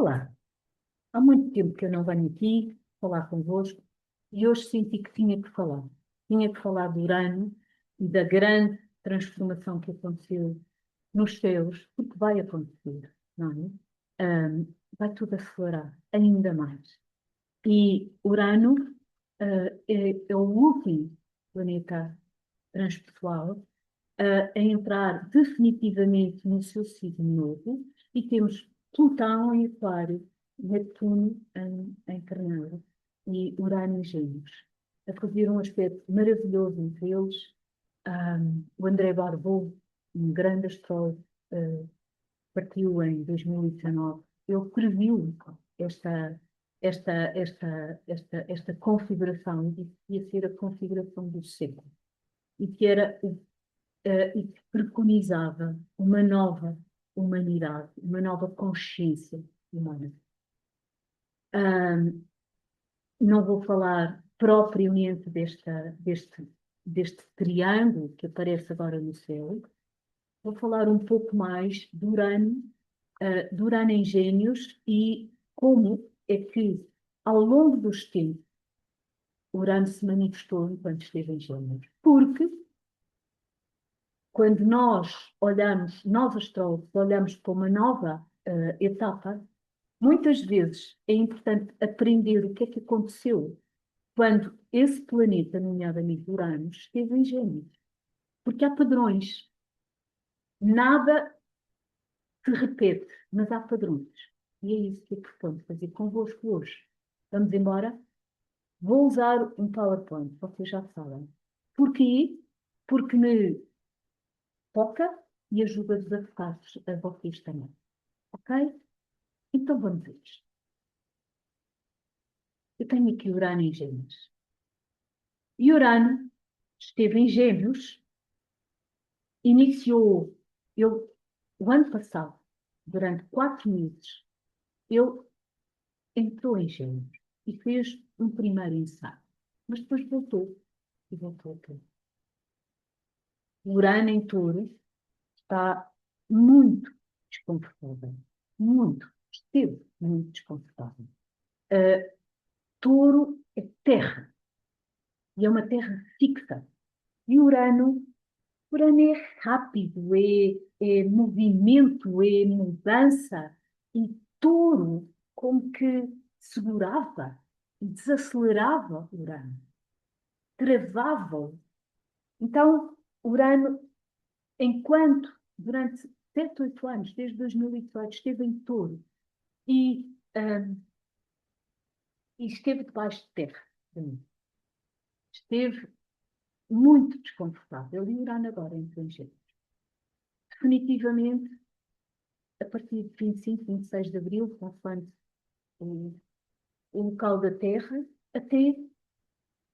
Olá, há muito tempo que eu não venho aqui falar convosco e hoje senti que tinha que falar. Tinha que falar do Urano e da grande transformação que aconteceu nos céus, porque vai acontecer, não é? Vai tudo acelerar ainda mais. E Urano, é o último planeta transpessoal a entrar definitivamente no seu signo novo e temos Plutão em Aquário, Netuno em Carneiro e Urano em Gêmeos. A fazer um aspecto maravilhoso entre eles. O André Barbeau, um grande astrólogo, partiu em 2019. Ele previu esta, esta configuração e disse que ia ser a configuração do século e que era e que preconizava uma nova humanidade, uma nova consciência humana. Ahm, não vou falar propriamente deste triângulo que aparece agora no céu, vou falar um pouco mais do Urano em Gêmeos e como é que, ao longo dos tempos, Urano se manifestou enquanto esteve em Gêmeos. Porque quando nós astrólogos, olhamos para uma nova etapa, muitas vezes é importante aprender o que é que aconteceu quando esse planeta, nomeadamente Urano, esteve em Gêmeos. Porque há padrões. Nada se repete, mas há padrões. E é isso que eu proponho fazer convosco hoje. Vamos embora? Vou usar um PowerPoint, vocês já sabem. Porquê? Porque me toca e ajuda-vos a focar a vocês também. Ok? Então vamos a isto. Eu tenho aqui Urano em Gêmeos. E Urano esteve em Gêmeos, iniciou, eu, o ano passado, durante 4 meses, ele entrou em Gêmeos e fez um primeiro ensaio. Mas depois voltou e voltou a tudo. O Urano em Touro está muito desconfortável. Muito. Esteve muito desconfortável. Uh, Touro é terra. E é uma terra fixa. E Urano é rápido, é movimento, é mudança. E Touro como que segurava e desacelerava Urano. Travava-o. Então, Urano, enquanto durante 7, 8 anos, desde 2018, esteve em Touro e, um, e esteve debaixo de terra. Esteve muito desconfortável. E Urano agora entrou em Gêmeos. Definitivamente, a partir de 25, 26 de abril, consoante o, o local da Terra, até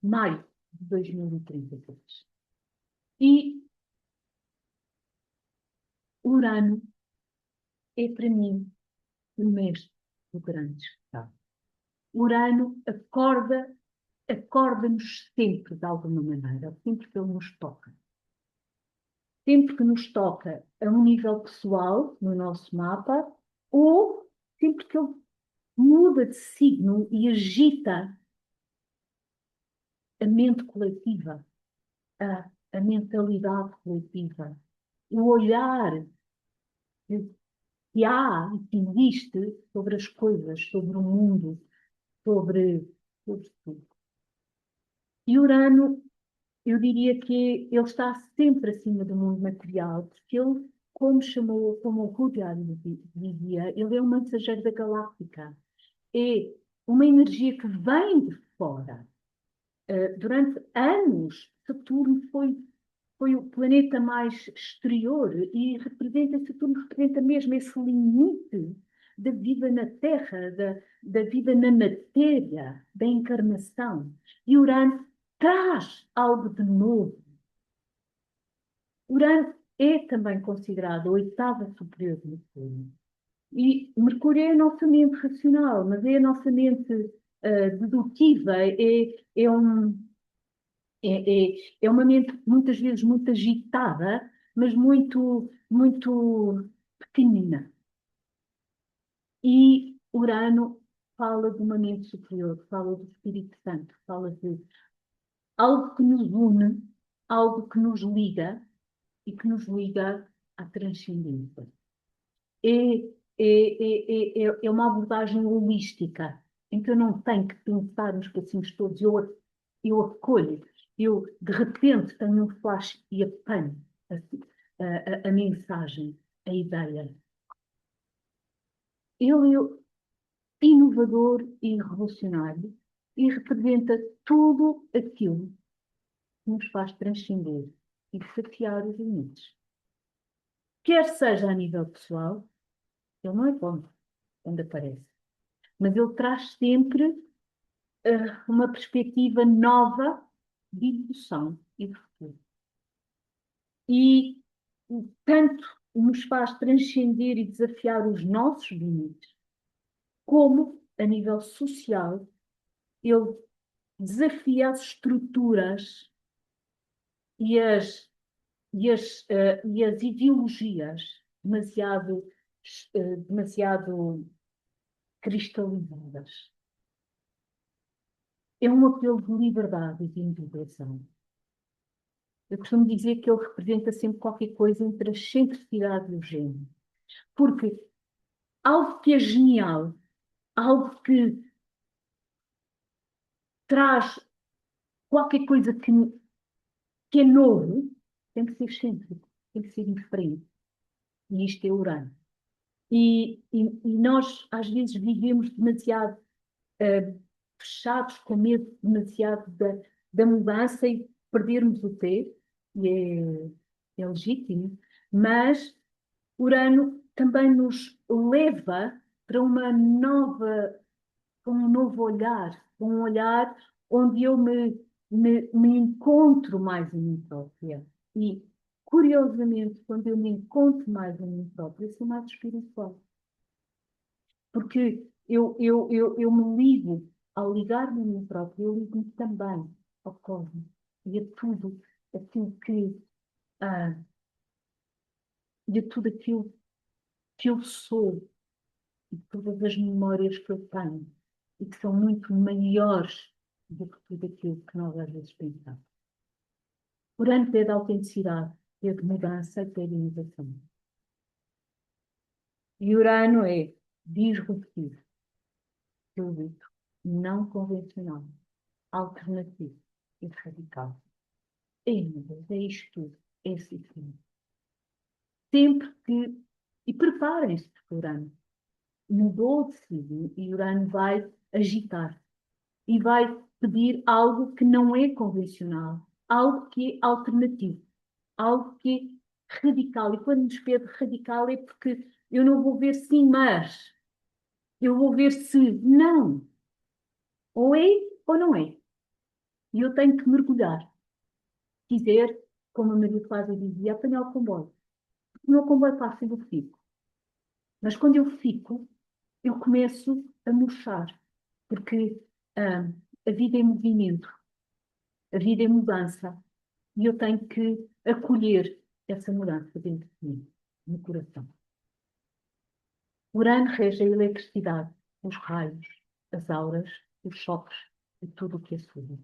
maio de 2033. E Urano é, para mim, o mestre do grande estado. Urano acorda-nos sempre de alguma maneira, sempre que ele nos toca. Sempre que nos toca a um nível pessoal, no nosso mapa, ou sempre que ele muda de signo e agita a mente coletiva, a mentalidade coletiva, o olhar que há e que existe sobre as coisas, sobre o mundo, sobre tudo. E Urano, eu diria que ele está sempre acima do mundo material, porque ele, como o Rudyard dizia, ele é um mensageiro da galáctica. É uma energia que vem de fora. Durante anos, Saturno foi o planeta mais exterior e Saturno representa mesmo esse limite da vida na Terra, da vida na matéria, da encarnação. E Urano traz algo de novo. Urano é também considerado a oitava superior de Mercúrio. E Mercúrio é a nossa mente racional, mas é a nossa mente dedutiva, é uma mente muitas vezes muito agitada, mas muito pequenina. E Urano fala de uma mente superior, fala do Espírito Santo, fala de algo que nos une, algo que nos liga e que nos liga à transcendência. É uma abordagem holística, em que eu não tenho que pensar nos passinhos todos, eu acolho, eu de repente tenho um flash e apanho a mensagem, a ideia. Ele é inovador e revolucionário e representa tudo aquilo que nos faz transcender e desafiar os limites. Quer seja a nível pessoal, ele não é bom quando aparece, mas ele traz sempre uma perspectiva nova de evolução e de futuro. E tanto nos faz transcender e desafiar os nossos limites, como, a nível social, ele desafia as estruturas e as ideologias demasiado cristalizadas. É um apelo de liberdade e de individuação. Eu costumo dizer que ele representa sempre qualquer coisa entre a excentricidade e o gênio. Porque algo que é genial, algo que traz qualquer coisa que é novo, tem que ser excêntrico, tem que ser diferente. E isto é Urano. E nós, às vezes, vivemos demasiado fechados, com medo demasiado da mudança e perdermos o pé, e é legítimo, mas Urano também nos leva para para um novo olhar, um olhar onde eu me encontro mais em mim própria. E, curiosamente, quando eu me encontro mais em mim própria, eu sou mais espiritual. Porque eu me ligo, ao ligar-me a mim própria, eu ligo-me também ao cosmos e a tudo aquilo ah, e a tudo aquilo que eu sou e todas as memórias que eu tenho e que são muito maiores do que tudo aquilo que nós às vezes pensamos. Urano pede autenticidade, pede mudança e pede inovação. E Urano é disruptivo, produto não convencional, alternativo e radical. É isto tudo, é assim. Sempre que. E preparem-se, porque Urano mudou de signo e Urano vai agitar e vai pedir algo que não é convencional, algo que é alternativo, algo que é radical. E quando nos pede radical é porque eu não vou ver sim, mas eu vou ver se não. Ou é ou não é. E eu tenho que mergulhar. Se quiser, como a Maria Cláudia dizia, apanhar o comboio. O meu comboio passa e eu fico. Mas quando eu fico, eu começo a murchar. Porque a vida é movimento, a vida é mudança. E eu tenho que acolher essa mudança dentro de mim, no coração. Urano rege a eletricidade, os raios, as auras, os choques e tudo o que é sujo.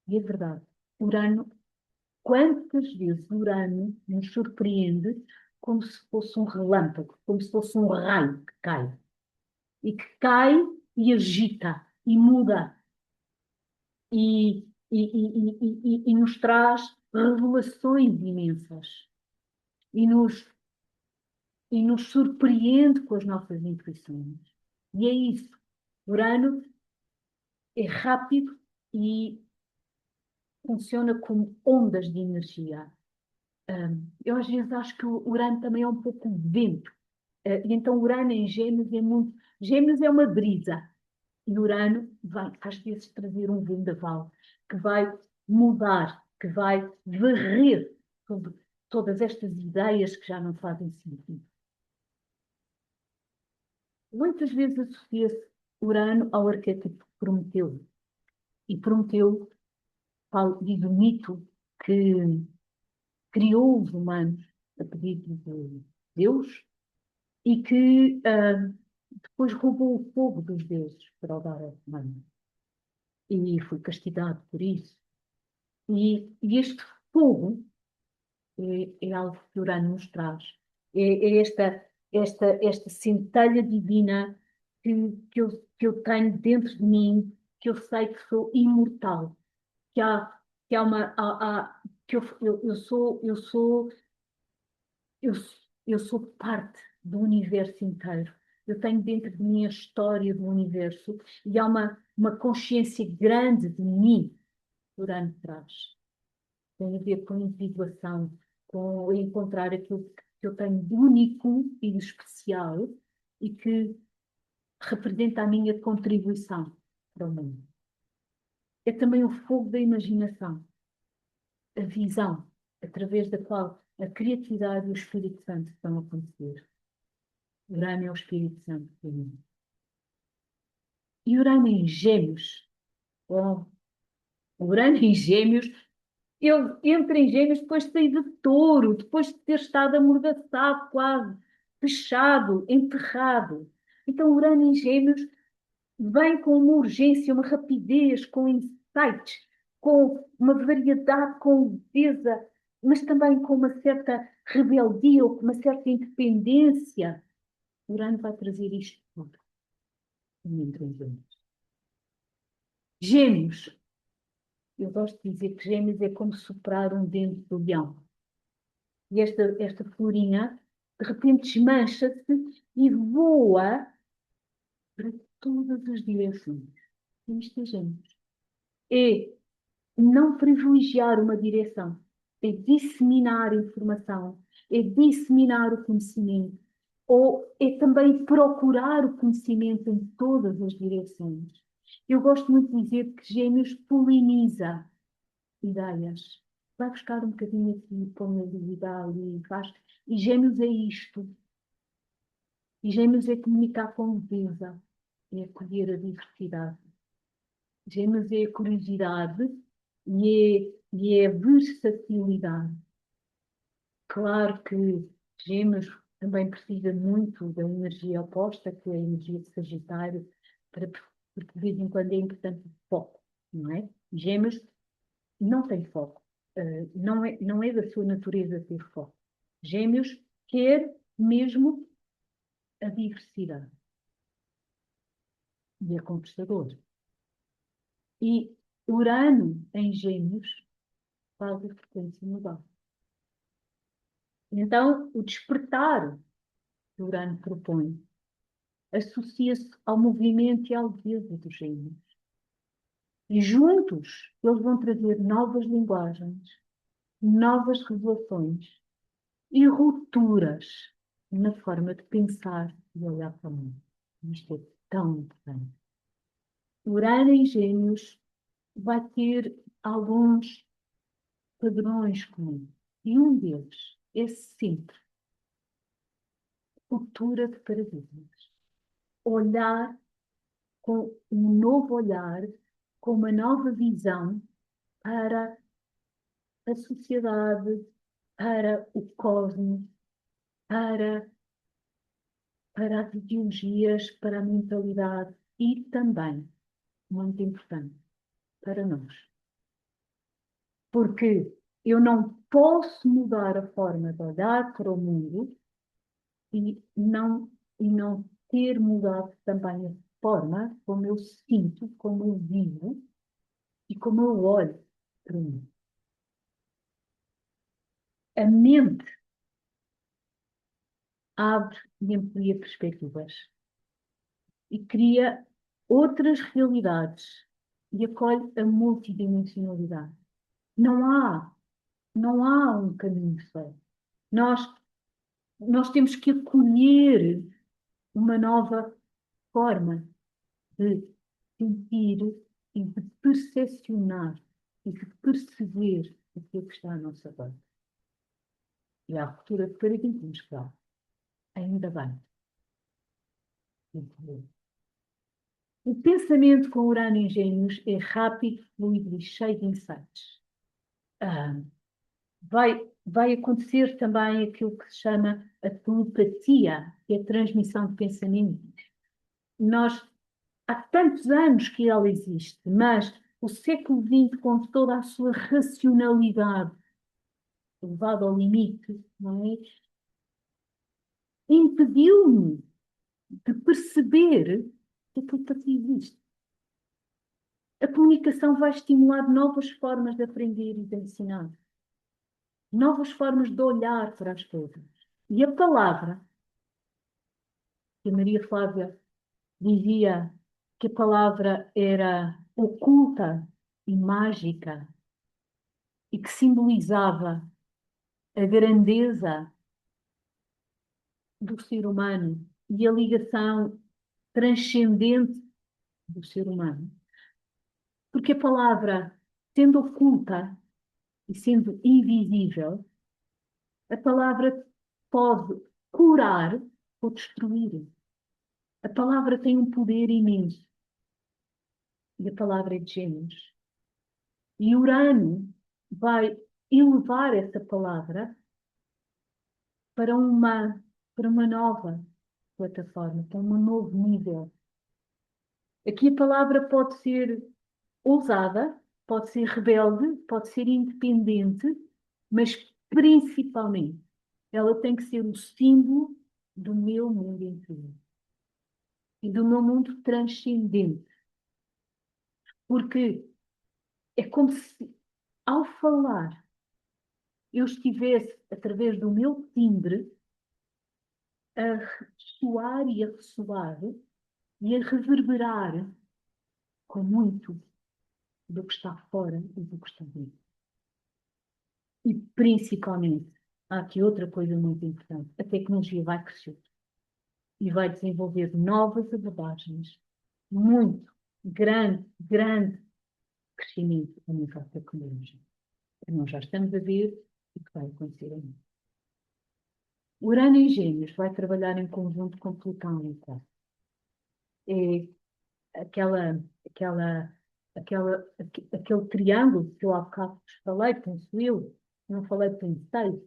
E é verdade. Urano, quantas vezes Urano nos surpreende como se fosse um relâmpago, como se fosse um raio que cai. E que cai e agita e muda e nos traz revelações imensas e nos surpreende com as nossas intuições. E é isso. Urano é rápido e funciona como ondas de energia. Eu às vezes acho que o Urano também é um pouco vento. E então Urano em Gêmeos é muito... Gêmeos é uma brisa. E Urano vai, às vezes, trazer um vendaval que vai mudar, que vai varrer todas estas ideias que já não fazem sentido. Muitas vezes associa-se Urano ao arquétipo de Prometeu. E Prometeu diz o mito que criou os humanos a pedido de Deus e que Depois roubou o fogo dos deuses para o dar ao humano. E foi castigado por isso. E este fogo é algo que Urano nos traz. É esta centelha divina que eu tenho dentro de mim, que eu sei que sou imortal, que há, que há uma. Que eu, eu sou parte do universo inteiro. Eu tenho dentro de mim a história do universo e há uma consciência grande de mim que Urano traz. Tem a ver com a individuação, com encontrar aquilo que eu tenho de único e de especial e que representa a minha contribuição para o mundo. É também o fogo da imaginação, a visão, através da qual a criatividade e o Espírito Santo estão a acontecer. Urano é o Espírito Santo para mim. E Urano em Gêmeos, oh, Urano em Gêmeos, ele entra em Gêmeos depois de sair de Touro, depois de ter estado amordaçado quase, fechado, enterrado. Então Urano em Gêmeos vem com uma urgência, uma rapidez, com insights, com uma variedade, com leveza, mas também com uma certa rebeldia ou com uma certa independência. Urano vai trazer isto tudo. Gêmeos. Eu gosto de dizer que Gêmeos é como soprar um dente do leão. E esta florinha, de repente, desmancha-se e voa para todas as direções. Isto é Gêmeos. É não privilegiar uma direção, é disseminar informação, é disseminar o conhecimento, ou é também procurar o conhecimento em todas as direções. Eu gosto muito de dizer que Gêmeos poliniza ideias. Vai buscar um bocadinho aqui, põe ali, dá ali, faz. E Gêmeos é isto. E Gêmeos é comunicar com leveza, é acolher a diversidade. Gêmeos é a curiosidade e é a versatilidade. Claro que Gêmeos também precisa muito da energia oposta, que é a energia de Sagitário, porque de vez em quando é importante o foco, não é? Gêmeos não tem foco. Não é da sua natureza ter foco. Gêmeos quer mesmo a diversidade. E é conquistador. E Urano em Gêmeos faz a frequência mudar. Então, o despertar que Urano propõe associa-se ao movimento e à leveza dos Gêmeos. E juntos eles vão trazer novas linguagens, novas revelações e rupturas na forma de pensar e olhar para o mundo. Isto é tão importante. Urano em Gêmeos vai ter alguns padrões comuns. E um deles é sempre ruptura de paradigmas. Olhar com um novo olhar, com uma nova visão para a sociedade, para o cosmos, para, para as ideologias, para a mentalidade e também, muito importante, para nós. Porque eu não posso mudar a forma de olhar para o mundo e não ter mudado também a forma como eu sinto, como eu vivo e como eu olho para o mundo. A mente abre e amplia perspectivas e cria outras realidades e acolhe a multidimensionalidade. Não há, não há um caminho só. Nós, nós temos que acolher uma nova forma de sentir e de percepcionar e de perceber aquilo que está à nossa volta. E a ruptura de paradigmas, claro. Ainda bem. O pensamento com Urano em Gêmeos é rápido, fluido e cheio de insights. Ah, vai acontecer também aquilo que se chama a telepatia, que é a transmissão de pensamentos. Nós, há tantos anos que ela existe, mas o século XX, com toda a sua racionalidade levada ao limite, não é? Impediu-me de perceber que aquilo que existe. A comunicação vai estimular novas formas de aprender e de ensinar, novas formas de olhar para as coisas. E a palavra, que a Maria Flávia dizia que a palavra era oculta e mágica e que simbolizava a grandeza do ser humano e a ligação transcendente do ser humano. Porque a palavra, sendo oculta e sendo invisível, a palavra pode curar ou destruir. A palavra tem um poder imenso. E a palavra é de Gêmeos. E Urano vai elevar essa palavra para para uma nova plataforma, para um novo nível. Aqui a palavra pode ser ousada, pode ser rebelde, pode ser independente, mas principalmente ela tem que ser o símbolo do meu mundo interior e do meu mundo transcendente. Porque é como se, ao falar, eu estivesse, através do meu timbre, a soar e a ressoar e a reverberar com muito do que está fora e do que está dentro. E, principalmente, há aqui outra coisa muito importante. A tecnologia vai crescer e vai desenvolver novas abordagens. Muito grande crescimento a nível tecnológico. Nós já estamos a ver o que vai acontecer ainda. Urano em Gêmeos vai trabalhar em conjunto com Plutão em Aquário. É aquela, aquela, aquele triângulo que eu há bocado vos falei, penso eu, não falei, pensei,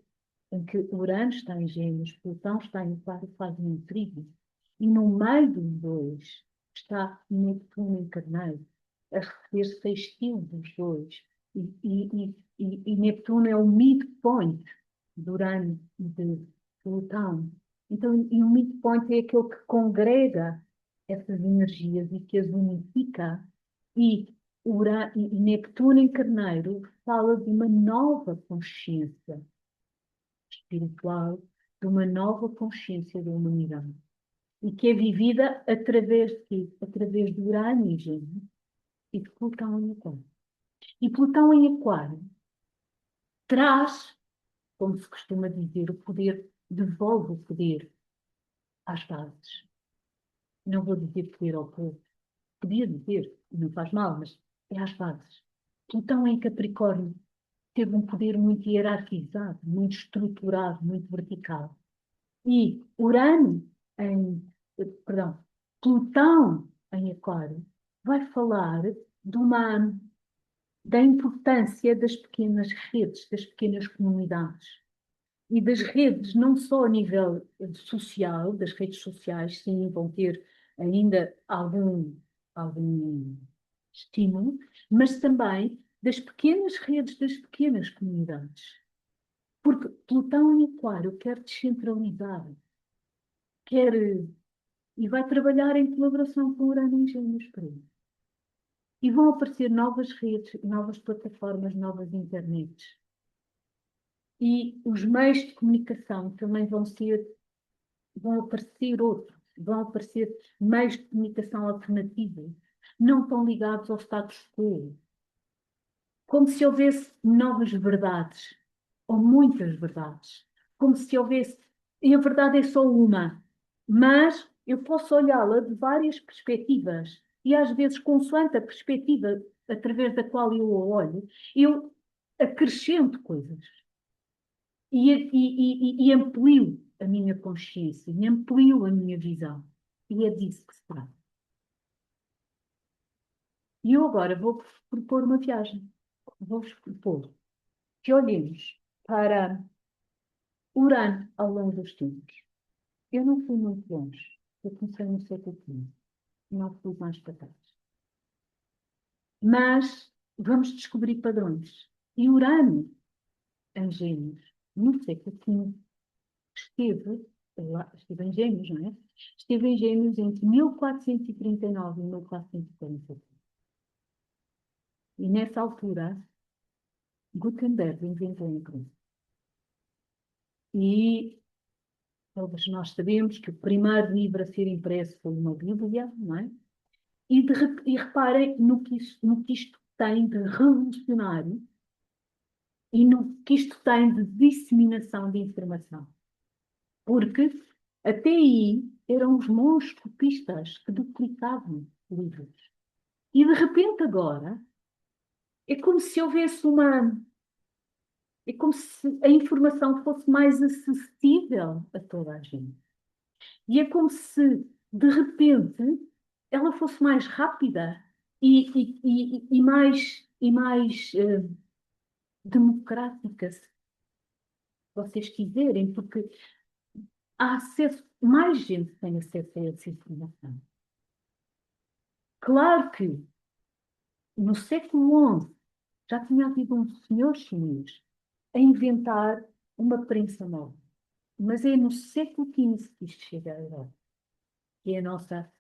em que Urano está em Gêmeos, Plutão está em Aquário, fazem um trígono. E no meio dos dois está Netuno em Carneiro, a receber sextil dos dois. E Netuno é o midpoint de Urano e de Plutão. Então, e o midpoint é aquele que congrega essas energias e que as unifica. E Neptuno em Carneiro fala de uma nova consciência espiritual, de uma nova consciência da humanidade. E que é vivida através de quê? Através de Urano em Gêmeos e de Plutão em Aquário. E Plutão em Aquário traz, como se costuma dizer, o poder, devolve o poder às bases. Não vou dizer poder ao povo. Podia dizer, não faz mal, mas é às bases. Plutão em Capricórnio teve um poder muito hierarquizado, muito estruturado, muito vertical. E Urano em, perdão, Plutão em Aquário vai falar de da importância das pequenas redes, das pequenas comunidades. E das redes, não só a nível social, das redes sociais, sim, vão ter ainda algum estímulo, mas também das pequenas redes, das pequenas comunidades. Porque Plutão em Aquário quer descentralizar, quer e vai trabalhar em colaboração com Urano em Gêmeos para isso. E vão aparecer novas redes, novas plataformas, novas internets. E os meios de comunicação também vão aparecer outros, vão aparecer meios de comunicação alternativos, não tão ligados ao status quo. Como se houvesse novas verdades, ou muitas verdades. Como se houvesse, e a verdade é só uma, mas eu posso olhá-la de várias perspectivas. E às vezes, consoante a perspectiva através da qual eu a olho, eu acrescento coisas e amplio a minha consciência, e amplio a minha visão. E é disso que se trata. E eu agora vou propor uma viagem. Vou-vos propor que olhemos para Urano ao longo dos tempos. Eu não fui muito longe. Eu comecei no século XV. 9 pulsões para trás. Mas vamos descobrir padrões. E Urano, em Gêmeos, no século V, esteve em Gêmeos, não é? Esteve em Gêmeos entre 1439 e 1445. E nessa altura, Gutenberg inventou a imprensa. E todos nós sabemos que o primeiro livro a ser impresso foi uma Bíblia, não é? E reparem no que isto tem de revolucionário e no que isto tem de disseminação de informação. Porque até aí eram os monges copistas que duplicavam livros. E de repente agora é como se houvesse uma. É como se a informação fosse mais acessível a toda a gente. E é como se, de repente, ela fosse mais rápida e mais democrática, se vocês quiserem, porque há acesso, mais gente tem acesso a essa informação. Claro que no século XI já tinha havido um senhor chinês a inventar uma prensa nova, mas é no século XV que isto chega à Europa, que é a nossa,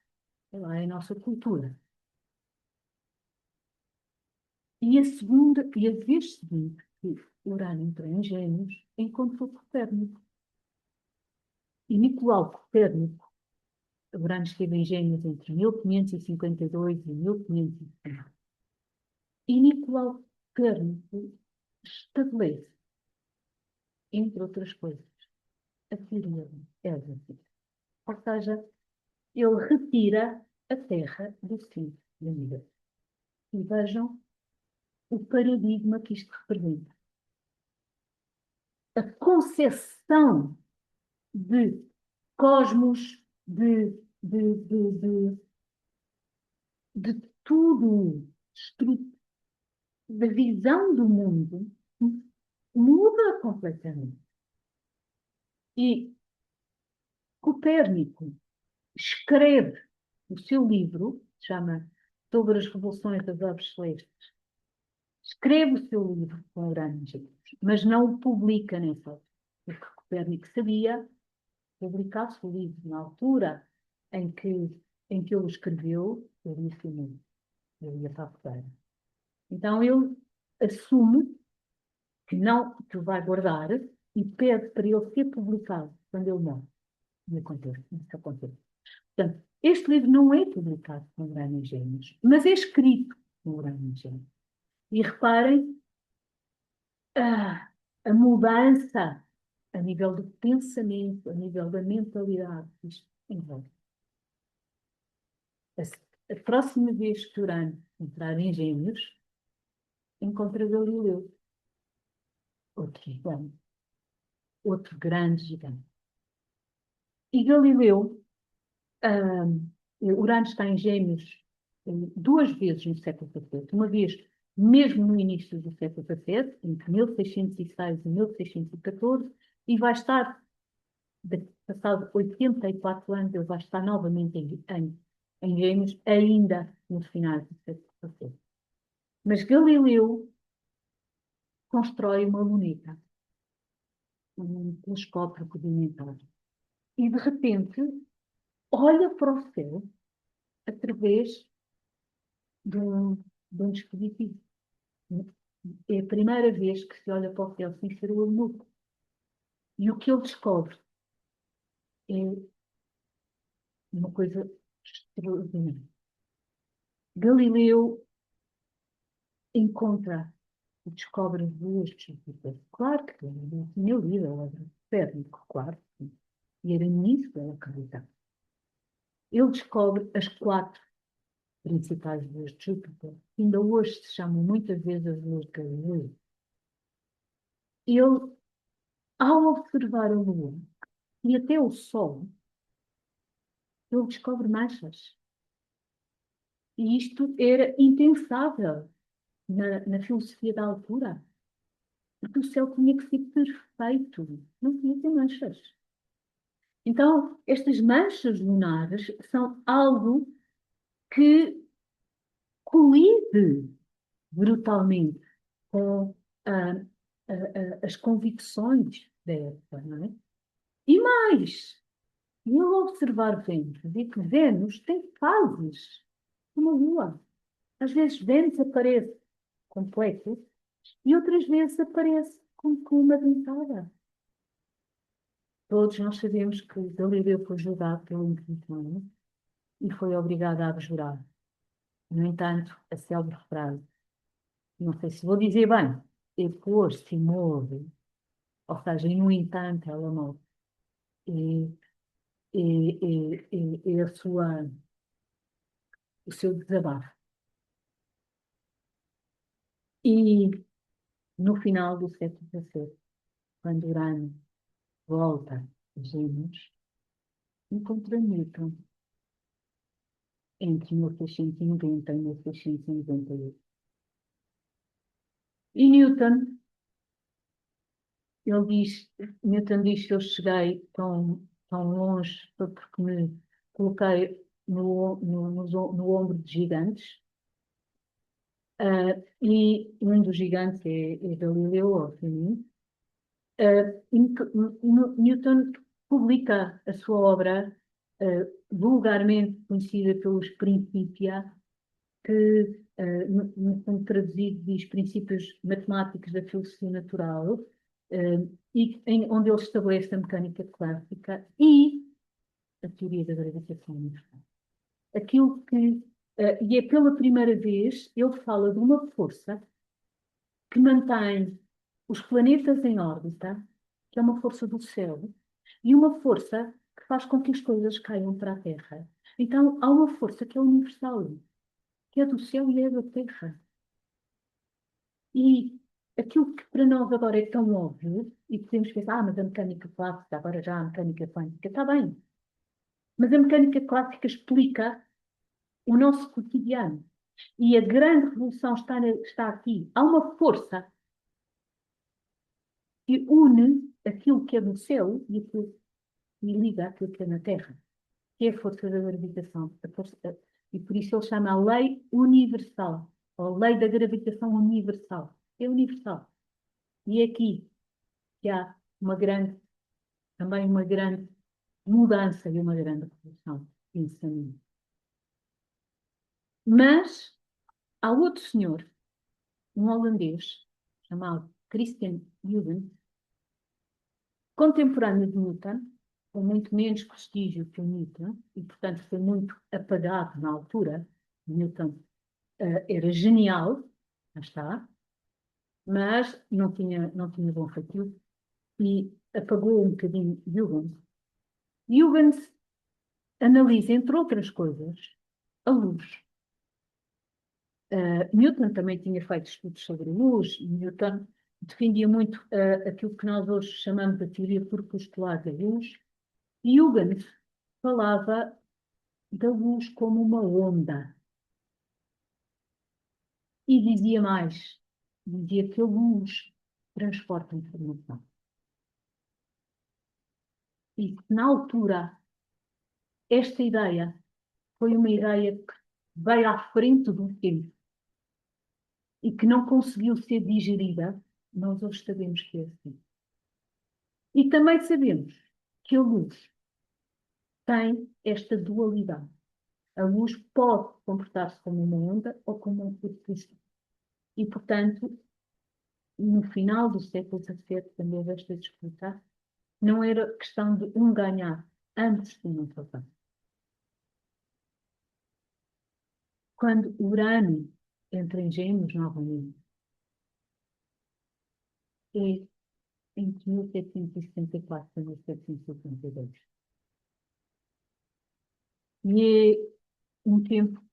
sei lá, é a nossa cultura. E a vez seguinte que Urano entrou em Gêmeos, encontrou Copérnico. E Nicolau Copérnico, Urano esteve em Gêmeos entre 1552 e 1550. E Nicolau Copérnico estabelece, entre outras coisas, a teoria de Elzinho. Ou seja, ele retira a Terra do centro do universo. E vejam o paradigma que isto representa. A concepção de cosmos, de tudo, da visão do mundo, muda completamente. E Copérnico escreve o seu livro, chama Sobre as Revoluções das Orbes Celestes, escreve o seu livro com Urano, mas não o publica nessa altura, porque Copérnico sabia que publicasse o livro na altura em que ele o escreveu, ele ia ser muito, ele ia para a fogueira. Então ele assume que não, que o vai guardar e pede para ele ser publicado quando ele morre. E acontece, isso acontece. Portanto, este livro não é publicado com Urano em Gêmeos, mas é escrito com Urano em Gêmeos. E reparem a mudança a nível do pensamento, a nível da mentalidade, isto envolve. A próxima vez que Urano entrar em Gêmeos, encontra Galileu, outro gigante, outro grande gigante. E Galileu, Urano está em Gêmeos duas vezes no século XVII. Uma vez mesmo no início do século XVII, entre 1606 e 1614, e vai estar, passado 84 anos, ele vai estar novamente em Gêmeos, ainda no final do século XVII. Mas Galileu constrói uma luneta, um telescópio rudimentar, e de repente olha para o céu através de um dispositivo. É a primeira vez que se olha para o céu sem ser o olho nu. E o que ele descobre é uma coisa extraordinária. Galileu encontra e descobre as duas disciplinas. Claro que ele tinha lido, ela era Copérnico, claro. E era nisso que ela acreditava. Ele descobre as quatro principais luas de Júpiter, que ainda hoje se chamam muitas vezes as luas de Galileu. Ele, ao observar a Lua e até o Sol, ele descobre manchas. E isto era impensável na filosofia da altura. Porque o céu tinha que ser perfeito, não tinha que ter manchas. Então, estas manchas lunares são algo que colide brutalmente com ah, as convicções da época, não é? E mais, eu observar Vênus e que Vênus tem fases, como a Lua. Às vezes Vênus aparece completo e outras vezes aparece com uma dentada. Todos nós sabemos que Galileu foi julgado pela Inquisição e foi obrigado a abjurar. No entanto, a célebre frase, não sei se vou dizer bem, depois se move, ou seja, e no entanto ela move. E, e o seu desabafo. E no final do século XVII, quando Urano volta a Gêmeos, encontra Newton entre 1690 e 1698. E ele diz, Newton diz que eu cheguei tão longe porque me coloquei no ombro de gigantes. E um dos gigantes é Galileu, obviamente. Newton publica a sua obra, vulgarmente conhecida pelos Principia, que, no fundo traduzido, diz princípios matemáticos da filosofia natural, onde ele estabelece a mecânica clássica e a teoria da gravitação universal. Aquilo que, e é pela primeira vez, ele fala de uma força que mantém os planetas em órbita, que é uma força do céu, e uma força que faz com que as coisas caiam para a Terra. Então, há uma força que é universal, que é do céu e é da Terra. E aquilo que para nós agora é tão óbvio, e podemos pensar, mas a mecânica clássica, agora já a mecânica quântica, está bem. Mas a mecânica clássica explica o nosso cotidiano. E a grande revolução está aqui. Há uma força que une aquilo que é do céu e liga aquilo que é na Terra, que é a força da gravitação. E por isso ele chama a lei universal, ou lei da gravitação universal. É universal. E é aqui que há também uma grande mudança e uma grande revolução de pensamento. Mas há outro senhor, um holandês, chamado Christian Huygens, contemporâneo de Newton, com muito menos prestígio que o Newton, e portanto foi muito apagado na altura. Newton era genial, já está, mas não tinha bom feitio, e apagou um bocadinho Huygens. Huygens analisa, entre outras coisas, a luz. Newton também tinha feito estudos sobre a luz. Newton defendia muito aquilo que nós hoje chamamos de teoria corpuscular da luz. E Huygens falava da luz como uma onda. E dizia mais, dizia que a luz transporta informação. E que, na altura, esta ideia foi uma ideia que veio à frente do tempo e que não conseguiu ser digerida, nós hoje sabemos que é assim. E também sabemos que a luz tem esta dualidade. A luz pode comportar-se como uma onda ou como um fluxo cristal. E, portanto, no final do século XVII, também houve esta disputa, não era questão de um ganhar, antes de não fazer. Quando Urano entra em Gêmeos novamente, é entre 1774 e 1772. E é um tempo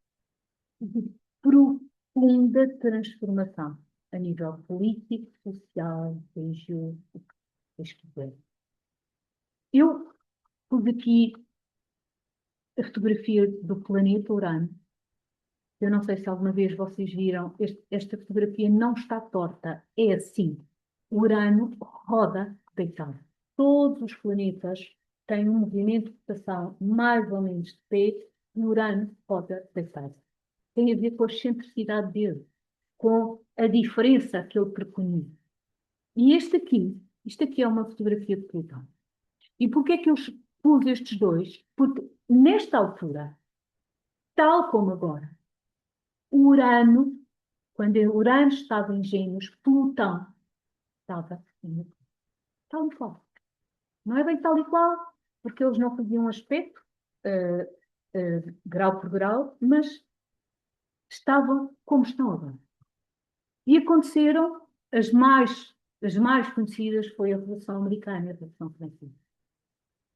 de profunda transformação a nível político, social, religioso, esquivel. Eu pus aqui a fotografia do planeta Urano. Eu não sei se alguma vez vocês viram, esta fotografia não está torta, é assim. O Urano roda deitado. Todos os planetas têm um movimento de rotação mais ou menos de pé, o urânio pode deitar. Tem a ver com a excentricidade dele, com a diferença que ele preconiza. E isto aqui é uma fotografia de Plutão. E porquê é que eu pus estes dois? Porque nesta altura, tal como agora, o Urano, quando o Urano estava em Gêmeos, Plutão estava em Aquário. Tal e qual. Não é bem tal e qual, porque eles não faziam aspecto, grau por grau, mas estavam como estão agora. E aconteceram, as mais conhecidas foi a Revolução Americana e a Revolução Francesa.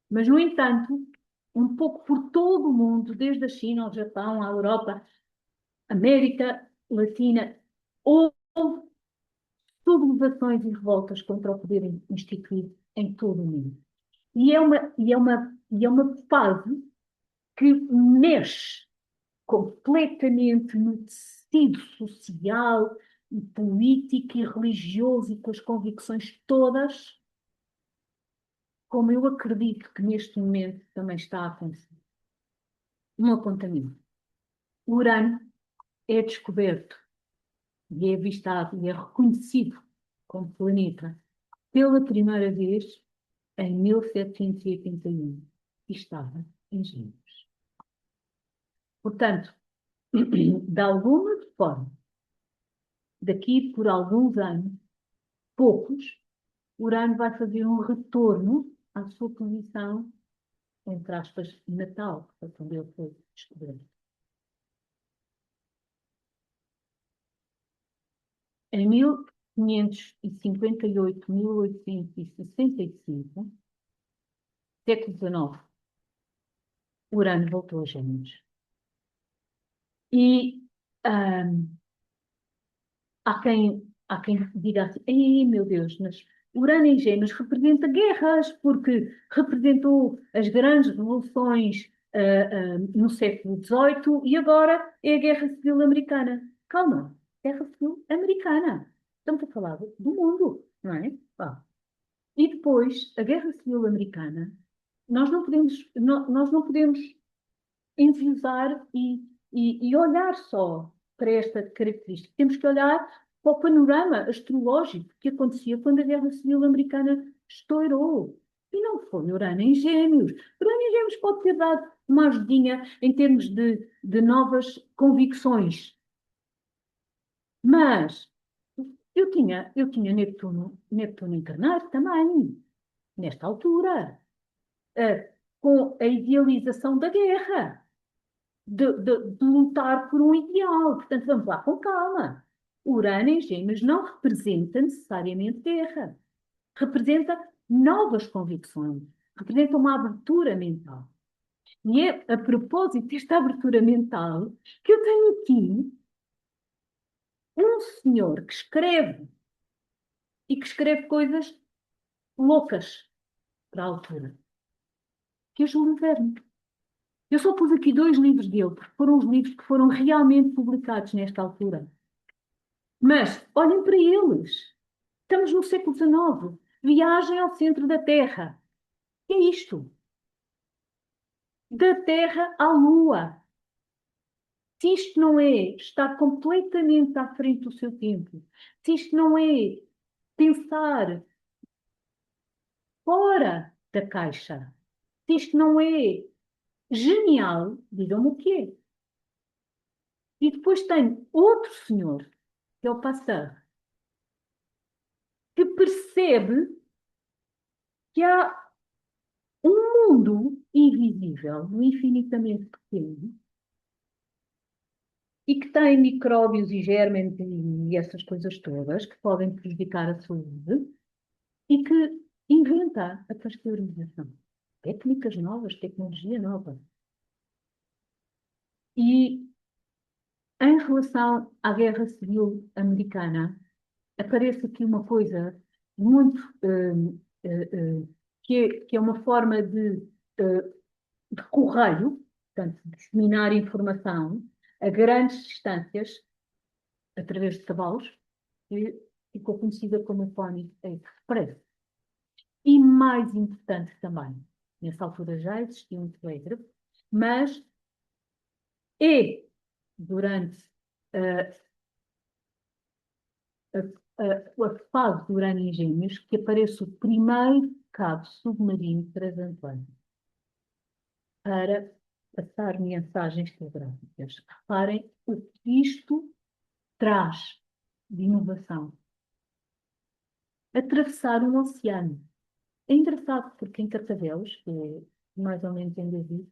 Mas, no entanto, um pouco por todo o mundo, desde a China ao Japão, à Europa, América Latina, houve sublevações e revoltas contra o poder instituído em todo o mundo. E é uma fase que mexe completamente no tecido social, e político e religioso e com as convicções todas, como eu acredito que neste momento também está a acontecer. Um apontamento. O Urano é descoberto e é avistado e é reconhecido como planeta pela primeira vez em 1781 e estava em Gêmeos. Portanto, de alguma forma, daqui por alguns anos, poucos, Urano vai fazer um retorno à sua posição, entre aspas, natal, quando ele foi descoberto. Em 1558, 1865, século XIX, Urano voltou a Gêmeos. E há quem diga assim, ei, meu Deus, mas Urano em Gêmeos representa guerras, porque representou as grandes revoluções no século XVIII e agora é a Guerra Civil Americana. Calma, Guerra Civil Americana. Estamos a falar do mundo, não é? E depois, a Guerra Civil Americana, nós não podemos enviosar e olhar só para esta característica. Temos que olhar para o panorama astrológico que acontecia quando a Guerra Civil Americana estourou. E não foi Urano em Gêmeos. Urano em Gêmeos pode ter dado uma ajudinha em termos de novas convicções. Mas eu tinha Neptuno encarnado também, nesta altura, com a idealização da guerra. De lutar por um ideal. Portanto, vamos lá com calma. Urano em Gêmeos não representa necessariamente guerra. Representa novas convicções. Representa uma abertura mental. E é a propósito desta abertura mental que eu tenho aqui um senhor que escreve e que escreve coisas loucas para a altura, que é Júlio Verne. Eu só pus aqui 2 livros dele, porque foram os livros que foram realmente publicados nesta altura. Mas olhem para eles. Estamos no século XIX. Viagem ao centro da Terra. O que é isto? Da Terra à Lua. Se isto não é estar completamente à frente do seu tempo, se isto não é pensar fora da caixa, se isto não é genial, digam-me o que é. E depois tem outro senhor, que é o Pasteur, que percebe que há um mundo invisível, infinitamente pequeno, e que tem micróbios e gérmenes e essas coisas todas que podem prejudicar a saúde, e que inventa a pasteurização. Técnicas novas, tecnologia nova. E em relação à Guerra Civil Americana, aparece aqui uma coisa muito que é uma forma de correio, portanto, de disseminar informação a grandes distâncias, através de cavalos, que ficou conhecida como Pony Express. E mais importante também, nessa altura já existia um telégrafo, mas É durante uh, a fase do Urano em Gêmeos que aparece o primeiro cabo submarino transatlântico para passar mensagens telegráficas. Reparem o que isto traz de inovação. Atravessar um oceano. É engraçado porque em Carcavelos, que é mais ou menos em David,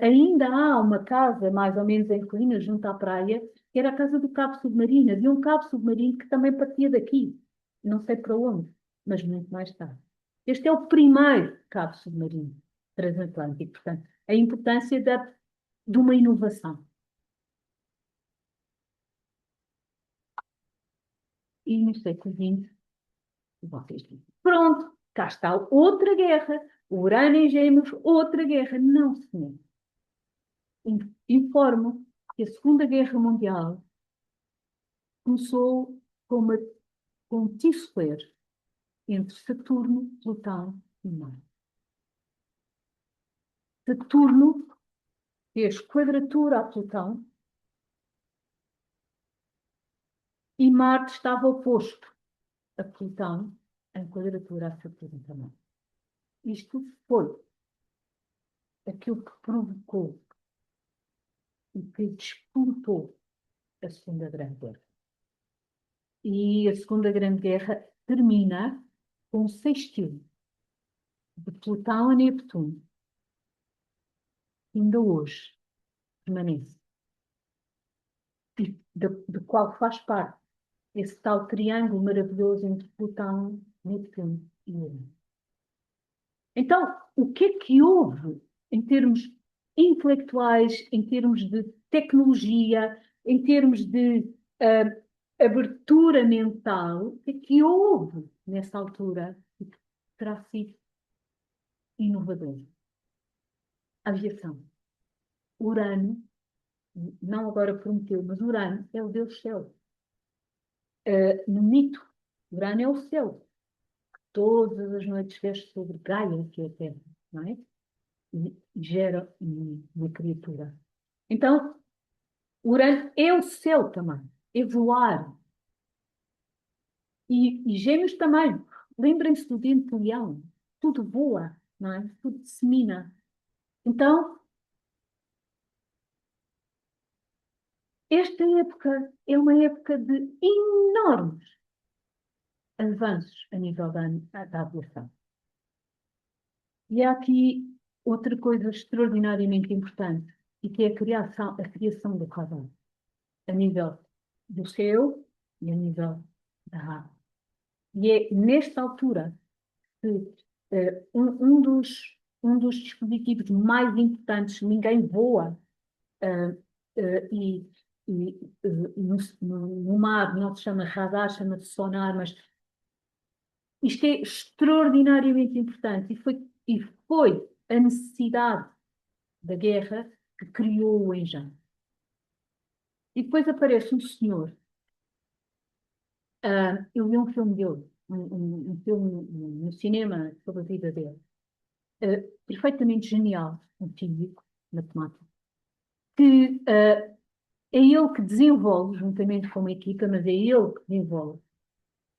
ainda há uma casa mais ou menos em colinas junto à praia, que era a casa do cabo submarino. Havia um cabo submarino que também partia daqui. Não sei para onde, mas muito mais tarde. Este é o primeiro cabo submarino transatlântico. Portanto, a importância de uma inovação. E no século XX, vocês dizem, pronto, cá está outra guerra, o Urano em Gêmeos, outra guerra. Não, senhor. Informo que a Segunda Guerra Mundial começou com um T-square entre Saturno, Plutão e Marte. Saturno fez quadratura a Plutão e Marte estava oposto a Plutão em quadratura a Saturno também. Isto foi aquilo que provocou e que disputou a Segunda Grande Guerra. E a Segunda Grande Guerra termina com um sextil de Plutão a Neptuno, que ainda hoje permanece, e de qual faz parte esse tal triângulo maravilhoso entre Plutão, Neptuno e Urano. Então, o que é que houve em termos intelectuais, em termos de tecnologia, em termos de abertura mental, o que é que houve nessa altura que terá sido inovador? A aviação. Urano, não agora Prometeu, mas Urano é o Deus céu. No mito, Urano é o céu. Todas as noites veste sobre Gaia, que é a Terra, não é? E gera uma criatura. Então, Urano é o céu também, é voar. E Gêmeos também. Lembrem-se do dente do leão. Tudo voa, não é? Tudo dissemina. Então, esta época é uma época de enormes avanços a nível da aviação. E há aqui outra coisa extraordinariamente importante, e que é a criação do radar, a nível do céu e a nível da água. E é nesta altura que um dos dispositivos mais importantes, ninguém voa, uh, no mar não se chama radar, chama-se sonar, mas isto é extraordinariamente importante e foi a necessidade da guerra que criou o engenho. E depois aparece um senhor, eu vi um filme dele, um filme no cinema sobre a vida dele, perfeitamente genial, um físico, matemático, que é ele que desenvolve, juntamente com uma equipa, mas é ele que desenvolve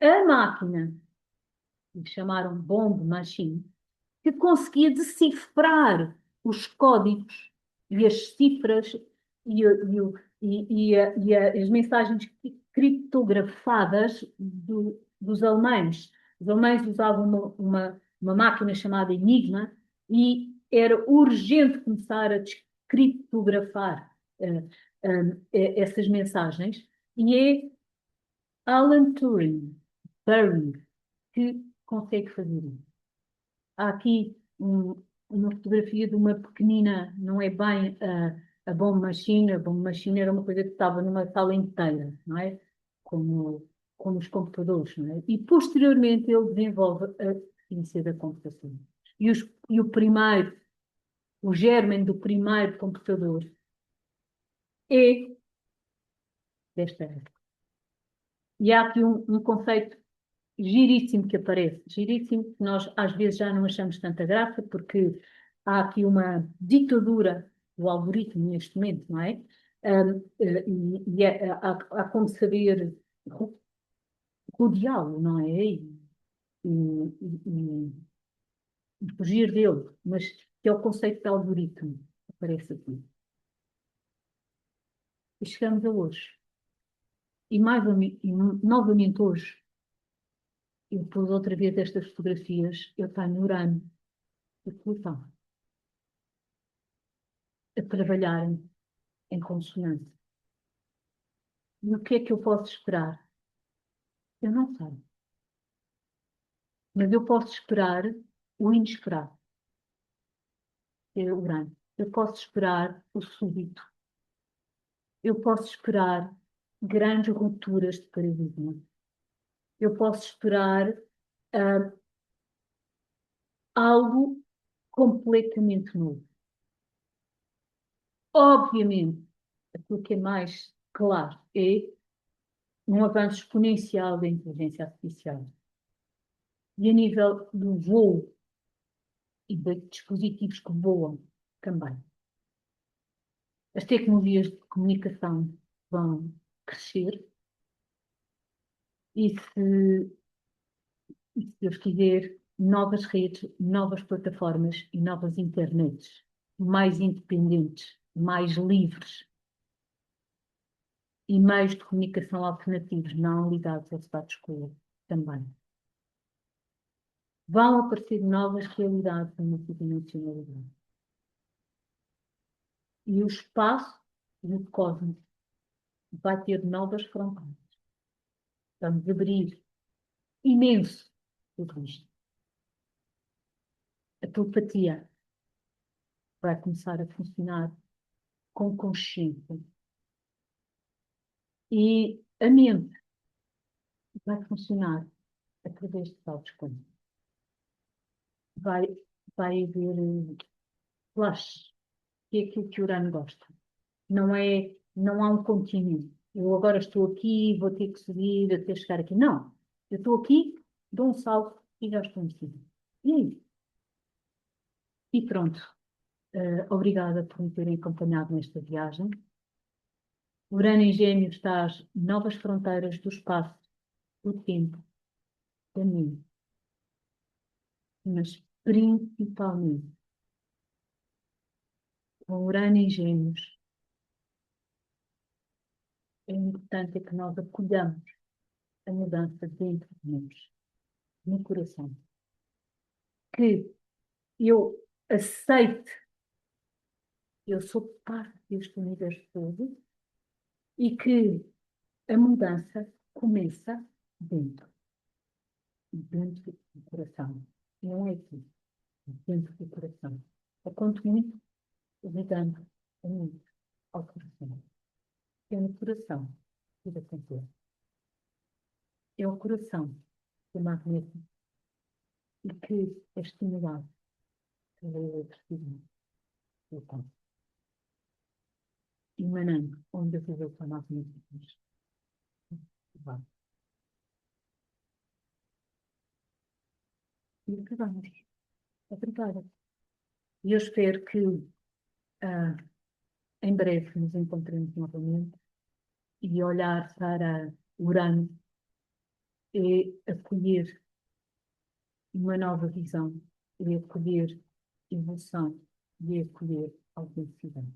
a máquina, que chamaram bomb machine, que conseguia decifrar os códigos e as cifras e as mensagens criptografadas dos alemães. Os alemães usavam uma máquina chamada Enigma e era urgente começar a descriptografar essas mensagens. E é Alan Turing que consegue fazer isso. Há aqui uma fotografia de uma pequenina, não é bem a bomba machine era uma coisa que estava numa sala inteira, não é? Como os computadores, não é? E posteriormente ele desenvolve a ciência da computação. E o germen do primeiro computador é desta época. E há aqui um conceito giríssimo que aparece, giríssimo, que nós às vezes já não achamos tanta graça, porque há aqui uma ditadura do algoritmo neste momento, não é? Há como saber rodeá-lo, não é? E fugir dele, mas que é o conceito de algoritmo, aparece aqui. E chegamos a hoje. E, novamente hoje, eu pus outra vez estas fotografias, eu tenho Urano e Plutão a trabalharem em consonância. E o que é que eu posso esperar? Eu não sei. Mas eu posso esperar o inesperado, que é Urano. Eu posso esperar o súbito. Eu posso esperar grandes rupturas de paradigma. Eu posso esperar ah, algo completamente novo. Obviamente, aquilo que é mais claro é um avanço exponencial da inteligência artificial. E a nível do voo e de dispositivos que voam também. As tecnologias de comunicação vão crescer e se Deus quiser, novas redes, novas plataformas e novas internets mais independentes, mais livres e meios de comunicação alternativos não ligados ao status quo também. Vão aparecer novas realidades da multidimensionalidade. E o espaço e o cosmos vai ter novas fronteiras. Vamos abrir imenso tudo isto. A telepatia vai começar a funcionar com consciência. E a mente vai funcionar através de tal desconto. Vai, vai haver flash, que é aquilo que o Urano gosta. Não há um contínuo. Eu agora estou aqui, vou ter que subir até chegar aqui. Não. Eu estou aqui, dou um salto e já estou em cima. E é isso. E pronto. Obrigada por me terem acompanhado nesta viagem. Urano em Gêmeos traz novas fronteiras do espaço, do tempo, da mim. Mas principalmente, com Urano em Gêmeos, é importante que nós acolhamos a mudança dentro de nós, no coração. Que eu aceite, eu sou parte deste universo todo e que a mudança começa dentro, dentro do coração. Não é aqui, dentro do coração. Eu conto muito, ligando muito ao coração. É no coração que tudo acontece. É o coração que é magnético e que é estimulado pela eletricidade do corpo, emanando onde as vibrações magnéticas vão. E acabamos. Obrigada. E eu espero que ah, em breve nos encontremos novamente e olhar para Urano e acolher uma nova visão, e acolher evolução, e acolher autenticidade.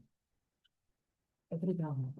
Obrigada.